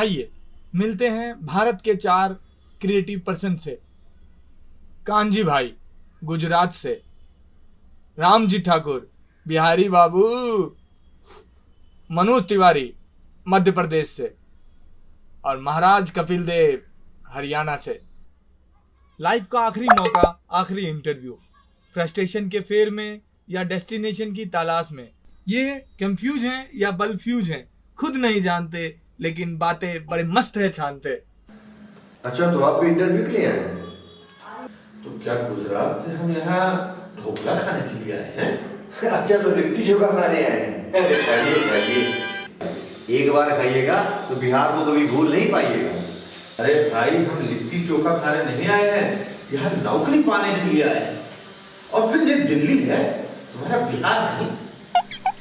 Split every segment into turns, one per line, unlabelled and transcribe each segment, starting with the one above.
आइए मिलते हैं भारत के 4 क्रिएटिव पर्सन से। कांजी भाई गुजरात से, रामजी ठाकुर बिहारी बाबू, मनोज तिवारी मध्य प्रदेश से और महाराज कपिल देव हरियाणा से। लाइफ का आखिरी मौका, आखिरी इंटरव्यू, फ्रस्ट्रेशन के फेर में या डेस्टिनेशन की तलाश में। ये कंफ्यूज हैं या बलफ्यूज हैं खुद नहीं जानते, लेकिन बातें बड़े मस्त है छानते।
अच्छा, तो आप भी इंटरव्यू के लिए आए हैं?
तो क्या गुजरात से हम यहाँ ढोकला खाने के लिए आए हैं?
अच्छा, तो लिट्टी चोखा खाने आए हैं। अरे खाइए खाइए, एक बार खाइएगा तो बिहार को कभी भूल नहीं पाइएगा।
अरे भाई, हम लिट्टी चोखा खाने नहीं आए हैं, यहाँ नौकरी पाने के लिए आए हैं। और फिर ये दिल्ली है, तुम्हारा बिहार नहीं।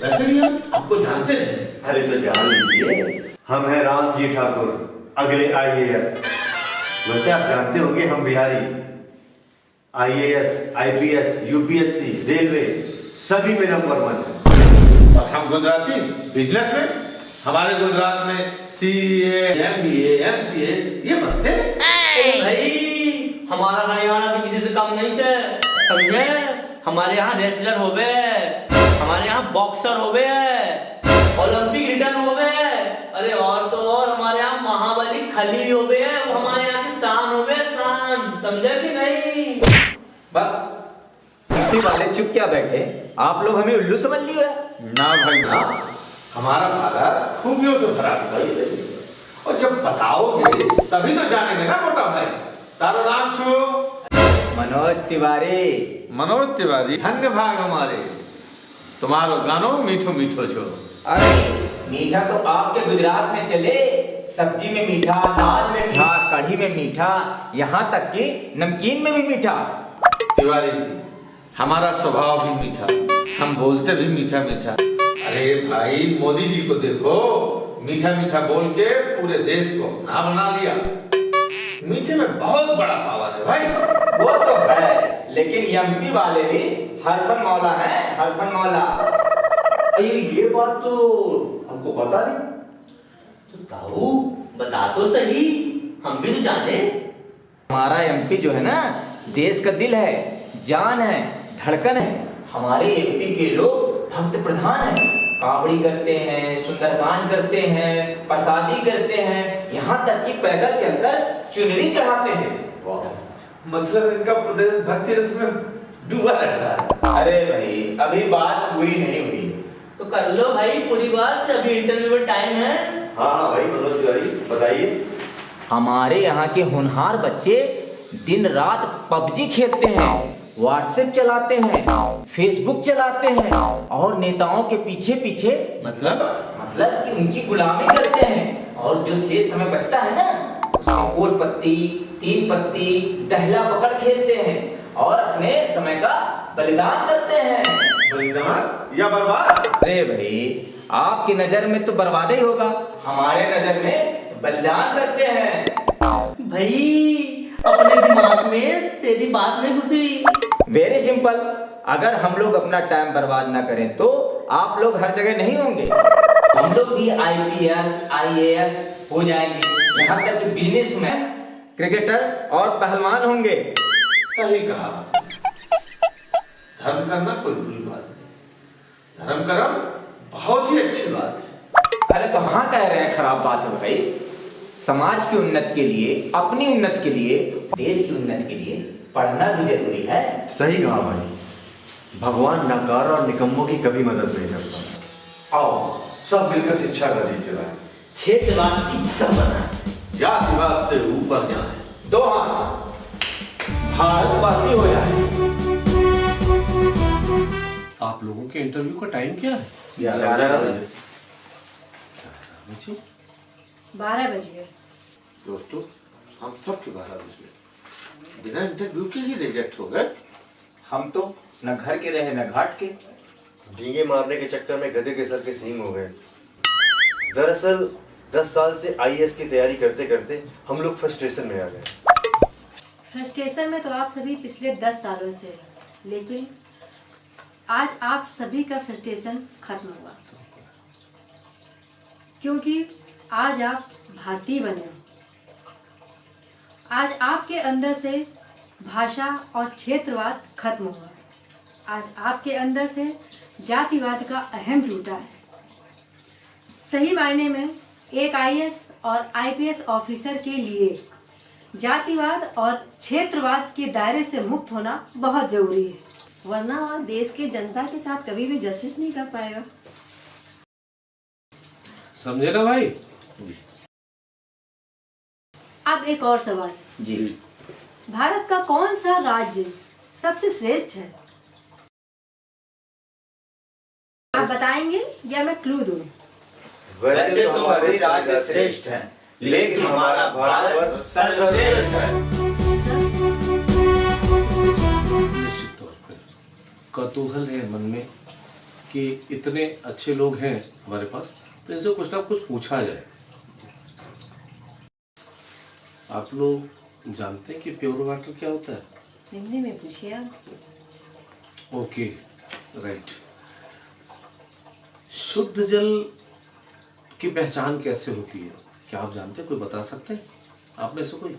वैसे भी हम आपको जानते नहीं।
अरे तो जान लीजिए, हम हैं रामजी ठाकुर, अगले IAS। वैसे आप जानते होंगे हम Bihari IAS, IPS, UPSC, railway सभी में नंबर 1 है।
और हम गुजराती बिजनेस में, हमारे गुजरात में CA, MBA, MCA ये बनते हैं।
भाई, हमारा हरियाणा भी किसी से कम नहीं है, समझे? हमारे यहाँ रेसलर हो गए, हमारे यहाँ बॉक्सर हो गए, ओलंपिक रिटर्न हो गए। अरे और तो और हमारे यहाँ महाबली खली हो गए, वो हमारे यहाँ की शान हो गए, शान, समझे कि नहीं?
बस यूपी वाले चुप क्या बैठे, आप लोग हमें उल्लू समझ लिए?
ना भाई ना, हमारा भारत खूबियों से भरा हुआ है। और जब बताओगे तभी तो जानेंगे ना मोटा भाई। तारो नाम छो?
मनोज तिवारी।
मनोज तिवारी, धन्य भाग हमारे। तुम्हारो गानो मीठो मीठो छो।
अरे मीठा तो आपके गुजरात में चले, सब्जी में मीठा, दाल में मीठा, कढ़ी में मीठा, यहाँ तक कि नमकीन में भी मीठा।
तिवारी जी, हमारा स्वभाव भी मीठा, हम बोलते भी मीठा मीठा। अरे भाई, मोदी जी को देखो, मीठा मीठा बोल के पूरे देश को अपना बना लिया। मीठे में बहुत बड़ा पावर है भाई।
वो तो है, लेकिन MP वाले भी हरफन मौला हैं, हरफन मौला।
अरे ये बात तो हमको पता नहीं।
तो ताऊ बता तो सही, हम भी तो जाने।
हमारा MP जो है ना, देश का दिल है, जान है, धड़कन है। हमारे MP के लोग भक्त प्रधान हैं, कावड़ी करते हैं, सुंदरकांड करते हैं, प्रसादी करते हैं, यहाँ तक कि पैदल चलकर चुनरी चढ़ाते हैं।
मतलब इनका प्रदेश भक्ति रस में डूबा रहता है।
अरे भाई, अभी बात पूरी नहीं हुई।
तो कर लो भाई पूरी बात, अभी इंटरव्यू में टाइम है।
हाँ भाई मनोज तिवारी, बताइए।
हमारे यहाँ के होनहार बच्चे दिन रात PUBG खेलते हैं, WhatsApp चलाते हैं, Facebook चलाते हैं और नेताओं के पीछे पीछे मतलब कि उनकी गुलामी करते हैं। और जो शेष समय बचता है ना, उसमें कोट पत्ती, 3 पत्ती, दहला पकड़ खेलते हैं और अपने समय का बलिदान करते हैं।
बलिदान या बर्बाद?
अरे भाई, आपकी नजर में तो बर्बाद ही होगा, हमारे नजर में तो बलिदान करते हैं।
भाई, अपने दिमाग में तेरी बात नहीं घुसी।
वेरी सिंपल, अगर हम लोग अपना टाइम बर्बाद ना करें तो आप लोग हर जगह नहीं होंगे। हम लोग भी IPS, IAS हो जाएंगे, यहाँ तक कि बिजनेसमैन, क्रिकेटर और पहलवान होंगे।
सही कहा। धर्म करना कोई बुरी बात नहीं, धर्म करना बहुत ही अच्छी बात है।
अरे तो हाँ, कह रहे हैं खराब बात है भाई। समाज की उन्नति के लिए, अपनी उन्नति के लिए, देश की उन्नति के लिए पढ़ना भी जरूरी है।
सही कहा भाई, भगवान नकार और निकम्मों की कभी मदद नहीं करता। आओ सब मिलकर शिक्षा का दीजिए भाई।
क्षेत्रवाद की सब बना,
जातिवाद से ऊपर जाए,
2 हाथ, भारतवासी हो जाए।
आप लोगों के इंटरव्यू का टाइम क्या है?
11 बजे।
12 बज गए।
दोस्तों, हम सब के 12 बज गए, बिना इंटरव्यू के ही रिजेक्ट हो गए।
हम तो न घर के रहे न घाट के।
डींगे मारने के चक्कर में गधे के सर के सींग हो गए। दरअसल 10 साल से IAS की तैयारी करते करते हम लोग फ्रस्ट्रेशन में आ गए।
फ्रस्ट्रेशन में तो आप सभी पिछले 10 सालों से हैं, लेकिन आज आप सभी का फ्रस्ट्रेशन खत्म हुआ, क्योंकि आज आप भारतीय बने। आज आपके अंदर से भाषा और क्षेत्रवाद खत्म हुआ। आज आपके अंदर से जातिवाद का अहम टूटा है। सही मायने में एक आईएएस और आईपीएस ऑफिसर के लिए जातिवाद और क्षेत्रवाद के दायरे से मुक्त होना बहुत जरूरी है,
वरना वह देश के जनता के साथ कभी भी जस्टिस नहीं कर पाएगा।
समझे ना भाई?
अब एक और सवाल
जी।
भारत का कौन सा राज्य सबसे श्रेष्ठ है? आप बताएंगे या मैं क्लू दूं?
वैसे तो
सभी राज्य
श्रेष्ठ
श्रेष्ठ हैं,
लेकिन हमारा भारत सर्वश्रेष्ठ है।
निश्चित तौर पर कौतूहल है मन में कि इतने अच्छे लोग हैं हमारे पास, तो इनसे कुछ ना कुछ पूछा जाए। आप लोग जानते हैं कि प्योर वाटर क्या होता है?
हिंदी में पूछिए आप।
Okay, right. शुद्ध जल की पहचान कैसे होती है, क्या आप जानते हैं? कोई बता सकते हैं आप में से कोई?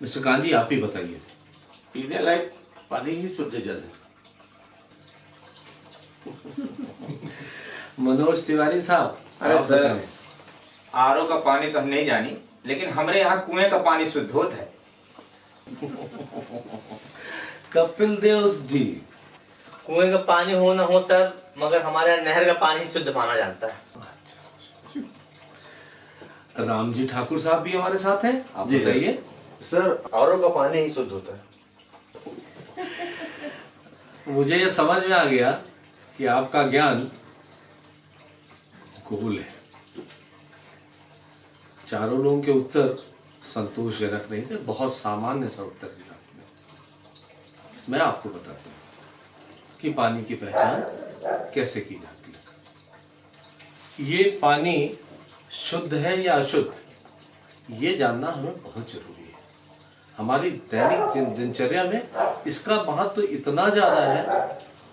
मिस्टर गांधी, आप ही बताइए।
पीने लायक पानी ही शुद्ध जल है।
मनोज तिवारी साहब,
अरे
आप
सर,
बताएं।
आरओ का पानी तो हम नहीं जानी, लेकिन हमारे यहाँ कुएं का पानी शुद्ध होता है।
कपिल देव जी,
कुएं का पानी हो ना हो सर, मगर हमारे यहाँ नहर का पानी शुद्ध माना जाता है।
राम जी ठाकुर साहब भी हमारे साथ हैं, आप
जी सर।
बताइए।
सर आरओ का पानी ही शुद्ध होता है।
मुझे ये समझ में आ गया कि आपका ज्ञान गूगल है। चारों लोगों के उत्तर संतोषजनक नहीं थे, बहुत सामान्य सा उत्तर दिया आपने। मैं आपको बताता हूं कि पानी की पहचान कैसे की जाती है। ये पानी शुद्ध है या अशुद्ध, ये जानना हमें बहुत जरूरी है। हमारी दैनिक दिनचर्या में इसका महत्व तो इतना ज्यादा है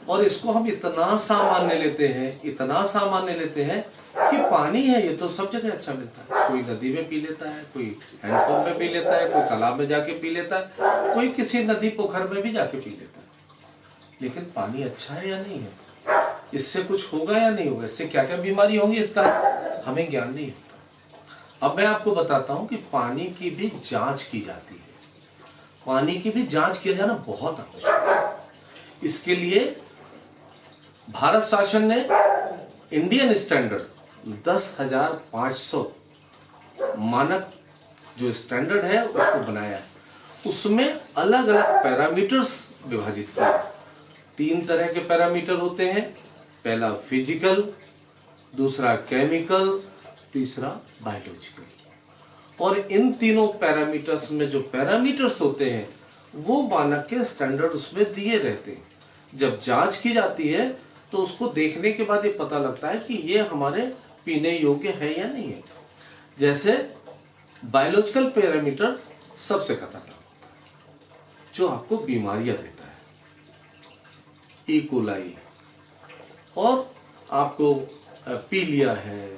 और इसको हम इतना सामान्य लेते हैं, इतना सामान्य लेते हैं कि पानी है ये तो सब जगह अच्छा मिलता है। कोई नदी में पी लेता है, कोई हैंडपंप में पी लेता है, कोई तालाब में जाके पी लेता है, कोई किसी नदी पोखर में भी जाके पी लेता है। लेकिन पानी अच्छा है या नहीं है, इससे कुछ होगा या नहीं होगा, इससे क्या क्या बीमारी होंगी, इसका हमें ज्ञान नहीं होता। अब मैं आपको बताता हूं कि पानी की भी जांच की जाती है। पानी की भी जांच किया जाना बहुत आवश्यक है। इसके लिए भारत शासन ने इंडियन स्टैंडर्ड 10,500 मानक जो स्टैंडर्ड है उसको बनाया है। उसमें अलग अलग पैरामीटर्स विभाजित किए। 3 तरह के पैरामीटर होते हैं, पहला फिजिकल, दूसरा केमिकल, तीसरा बायोलॉजिकल। और इन तीनों पैरामीटर्स में जो पैरामीटर्स होते हैं वो मानक के स्टैंडर्ड उसमें दिए रहते हैं। जब जांच की जाती है तो उसको देखने के बाद ये पता लगता है कि ये हमारे पीने योग्य है या नहीं है। जैसे बायोलॉजिकल पैरामीटर सबसे खतरनाक जो आपको बीमारियां देता है, ई कोलाई, और आपको पीलिया है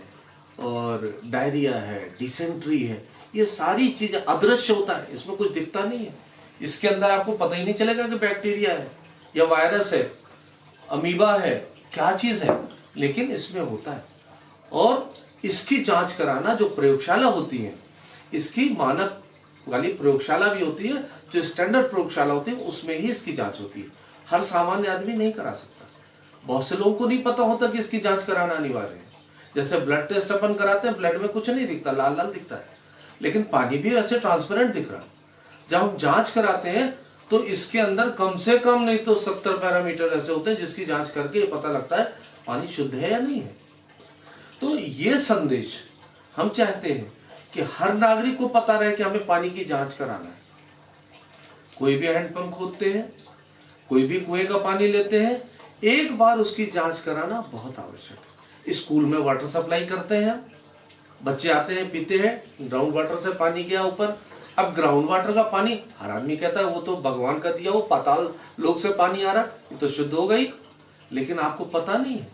और डायरिया है, डिसेंट्री है, ये सारी चीजें अदृश्य होता है, इसमें कुछ दिखता नहीं है। इसके अंदर आपको पता ही नहीं चलेगा कि बैक्टीरिया है या वायरस है, अमीबा है, क्या चीज है, लेकिन इसमें होता है। और इसकी जांच कराना जो प्रयोगशाला होती है, इसकी मानक वाली प्रयोगशाला भी होती है, जो स्टैंडर्ड प्रयोगशाला होती है उसमें ही इसकी जांच होती है। हर सामान्य आदमी नहीं करा सकता। बहुत से लोगों को नहीं पता होता कि इसकी जांच कराना अनिवार्य है। जैसे ब्लड टेस्ट अपन कराते हैं, ब्लड में कुछ नहीं दिखता, लाल लाल दिखता है, लेकिन पानी भी ऐसे ट्रांसपेरेंट दिख रहा है। जब हम जांच कराते हैं तो इसके अंदर कम से कम नहीं तो 70 पैरामीटर ऐसे होते हैं जिसकी जांच करके ये पता लगता है पानी शुद्ध है या नहीं है। तो ये संदेश हम चाहते हैं कि हर नागरिक को पता रहे कि हमें पानी की जांच कराना है। कोई भी हैंडपंप खोदते हैं, कोई भी कुएं का पानी लेते हैं, एक बार उसकी जांच कराना बहुत आवश्यक है। स्कूल में वाटर सप्लाई करते हैं, बच्चे आते हैं, पीते हैं, ग्राउंड वाटर से पानी गया ऊपर। अब ग्राउंड वाटर का पानी हर आदमी कहता है वो तो भगवान का दिया, वो पाताल लोक से पानी आ रहा, ये तो शुद्ध हो गई। लेकिन आपको पता नहीं है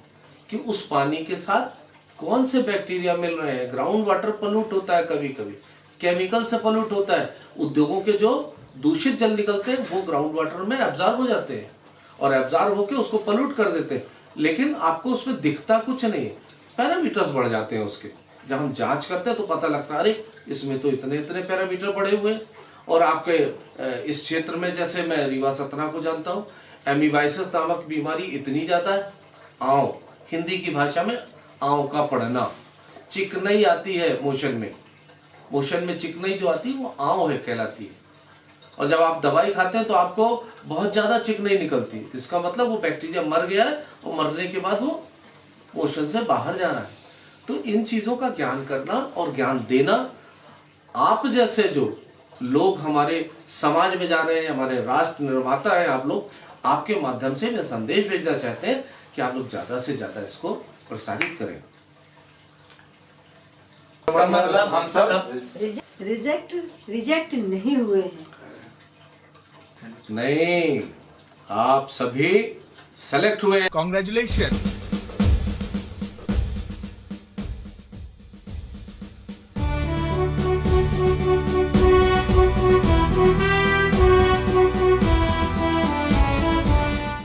कि उस पानी के साथ कौन से बैक्टीरिया मिल रहे हैं। ग्राउंड वाटर पॉल्यूट होता है, कभी कभी केमिकल से पॉल्यूट होता है। उद्योगों के जो दूषित जल निकलते हैं वो ग्राउंड वाटर में एब्जॉर्ब हो जाते हैं और एब्जॉर्ब होकर उसको पॉल्यूट कर देते हैं, लेकिन आपको उसमें दिखता कुछ नहीं है। पैरामीटर्स बढ़ जाते हैं उसके। जब हम जांच करते हैं तो पता लगता है अरे इसमें तो इतने इतने पैरामीटर बढ़े हुए हैं। और आपके इस क्षेत्र में, जैसे मैं रीवा सतना को जानता हूँ, एमीबाइसिस नामक बीमारी इतनी ज्यादा है। आंव, हिंदी की भाषा में आंव का पढ़ना, चिकनाई आती है मोशन में चिकनाई जो आती है वो आंव है कहलाती है। और जब आप दवाई खाते हैं तो आपको बहुत ज्यादा चिकनाई निकलती है, इसका मतलब वो बैक्टीरिया मर गया है और मरने के बाद वो मोशन से बाहर जा रहा है। तो इन चीजों का ज्ञान करना और ज्ञान देना, आप जैसे जो लोग हमारे समाज में जा रहे हैं, हमारे राष्ट्र निर्माता हैं आप लोग, आपके माध्यम से मैं संदेश भेजना चाहते हैं कि आप लोग ज्यादा से ज्यादा इसको प्रसारित करें।
मतलब हम सब
रिजेक्ट नहीं हुए हैं।
नहीं, आप सभी सेलेक्ट हुए।
कॉन्ग्रेचुलेशन।